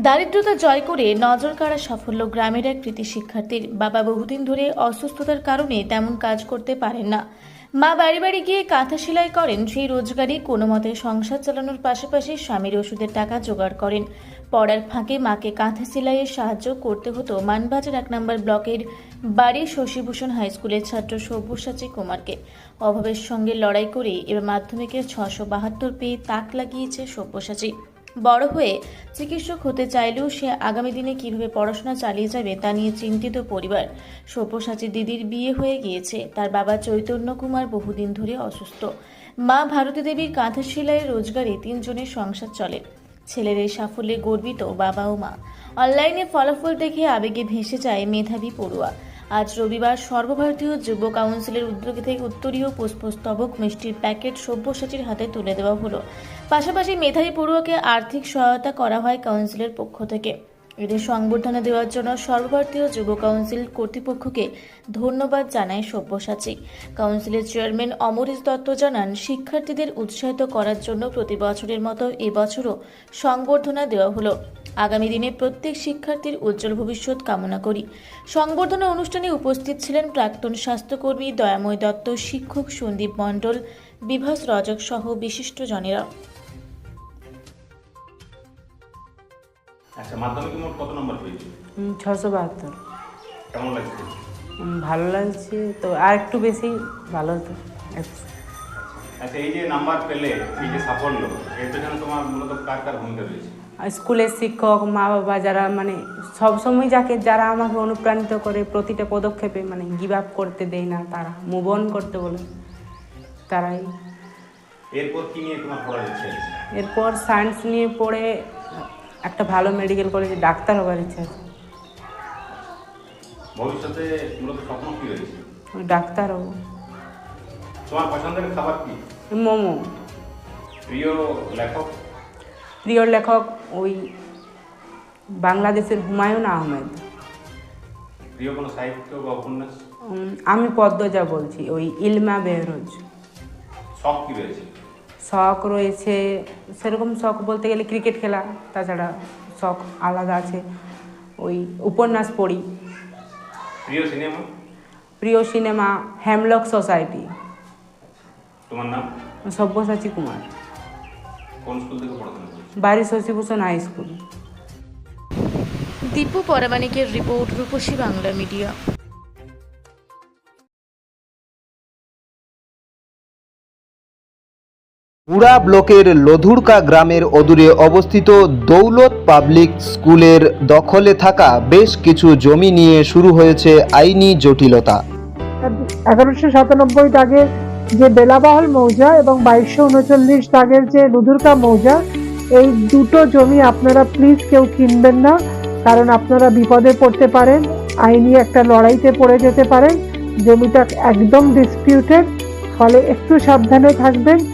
দারিদ্রতা জয় করে নজর কাড়া সাফল্য গ্রামের এক কৃতি শিক্ষার্থীর। বাবা বহুদিন ধরে অসুস্থতার কারণে তেমন কাজ করতে পারেন না। মা বাড়ি বাড়ি গিয়ে কাঁথা সেলাই করেন। সেই রোজগারে কোনো মতে সংসার চালানোর পাশাপাশি স্বামীর ওষুধের টাকা জোগাড় করেন। পড়ার ফাঁকে মাকে কাঁথা সেলাইয়ের সাহায্য করতে হতো মানবাজার 1 নম্বর ব্লকের বাড়ি শশীভূষণ হাই স্কুলের ছাত্র সব্যসাচী কুমারকে। অভাবের সঙ্গে লড়াই করে এবার মাধ্যমিকে 672 পেয়ে তাক লাগিয়েছে সব্যসাচী। বড় হয়ে চিকিৎসক হতে চাইলেও সে আগামী দিনে কিভাবে পড়াশোনা চালিয়ে যাবে তা নিয়ে চিন্তিত পরিবার। সব্যসাচীর দিদির বিয়ে হয়ে গিয়েছে। তার বাবা চৈতন্য কুমার বহুদিন ধরে অসুস্থ। মা ভারতী দেবীর কাঁথা সেলাইয়ের রোজগারে 3 জনের সংসার চলে। ছেলের এই সাফল্যে গর্বিত বাবা ও মা। অনলাইনে ফলাফল দেখে আবেগে ভেসে যায় মেধাবী পড়ুয়া। আজ রবিবার সর্বভারতীয় যুব কাউন্সিলের উদ্যোগে থেকে উত্তরীয় পুষ্পস্তবক মিষ্টির প্যাকেট সব্যসাচীর হাতে তুলে দেওয়া হলো। পাশাপাশি মেধাবী পড়ুয়াকে আর্থিক সহায়তা করা হয় কাউন্সিলের পক্ষ থেকে। এদের সংবর্ধনা দেওয়ার জন্য সর্বভারতীয় যুব কাউন্সিল কর্তৃপক্ষকে ধন্যবাদ জানায় সব্যসাচী। কাউন্সিলের চেয়ারম্যান অমরেশ দত্ত জানান, শিক্ষার্থীদের উৎসাহিত করার জন্য প্রতি বছরের মতো এবছরও সংবর্ধনা দেওয়া হলো। আগামী দিনে প্রত্যেক শিক্ষার্থীর উজ্জ্বল ভবিষ্যৎ কামনা করি। সংবর্ধনা অনুষ্ঠানে উপস্থিত ছিলেন প্রাক্তন স্বাস্থ্যকর্মী দয়াময় দত্ত, শিক্ষক সন্দীপ মণ্ডল, বিভাস রজক সহ বিশিষ্টজনেরা। আচ্ছা, মাধ্যমিকে মোট কত নম্বর পেয়েছো? 672। কেমন লাগছে? ভালো লাগছে, তো আর একটু বেশি ভালো হতো। আচ্ছা, এই যে নাম্বার পেলে, এই যে সাফল্য, এর পেছনে তোমার মূলত কার কার ভূমিকা রয়েছে? স্কুলের শিক্ষক, মা বাবা, যারা সবসময় যারা আমাকে অনুপ্রাণিত করে, প্রতিটা পদক্ষেপে গিভ আপ করতে দেয় না, তারা মুভ অন করতে বলে, তারাই। এরপর কি নিয়ে তোমার পড়ার ইচ্ছে আছে? এরপর সায়েন্স নিয়ে পড়ে একটা ভালো মেডিকেল কলেজে ডাক্তার হবার ইচ্ছা আছে। ভবিষ্যতে মূলত স্বপ্ন কি রয়েছে? ডাক্তার হবো। তোমার পছন্দের খাবার কি? মোমো। প্রিয় লেখক? প্রিয় লেখক ওই বাংলাদেশের হুমায়ুন আহমেদ। প্রিয় কোনো সাহিত্য বা উপন্যাস? আমি পদ্মজা বলছি, ওই ইলমা বেহরোজ। শখ কি রয়েছে? শখ রয়েছে সেরকম শখ বলতে গেলে ক্রিকেট খেলা, তাছাড়া শখ আলাদা আছে, ওই উপন্যাস পড়ি। প্রিয় সিনেমা? প্রিয় সিনেমা হেমলক সোসাইটি। তোমার নাম? সব্যসাচী কুমার। কোন স্কুল থেকে পড়াশোনা করছো? বাড়ি শশীভূষণ হাই স্কুল। দীপু পরামানিকের রিপোর্ট, রূপসী বাংলা মিডিয়া। পুরা ব্লকের লধুরকা গ্রামের অদূরে অবস্থিত দৌলত পাবলিক স্কুলের দখলে থাকা বেশ কিছু জমি নিয়ে শুরু হয়েছে আইনি জটিলতা। 1197 দাগের যে বেলাবাহল মৌজা এবং 2239 দাগের যে লুধুরকা মৌজা, এই দুটো জমি আপনারা প্লিজ কেউ কিনবেন না, কারণ আপনারা বিপদে পড়তে পারেন, আইনি একটা লড়াইতে পড়ে যেতে পারেন। জমিটা একদম ডিসপিউটেড, ফলে একটু সাবধানে থাকবেন।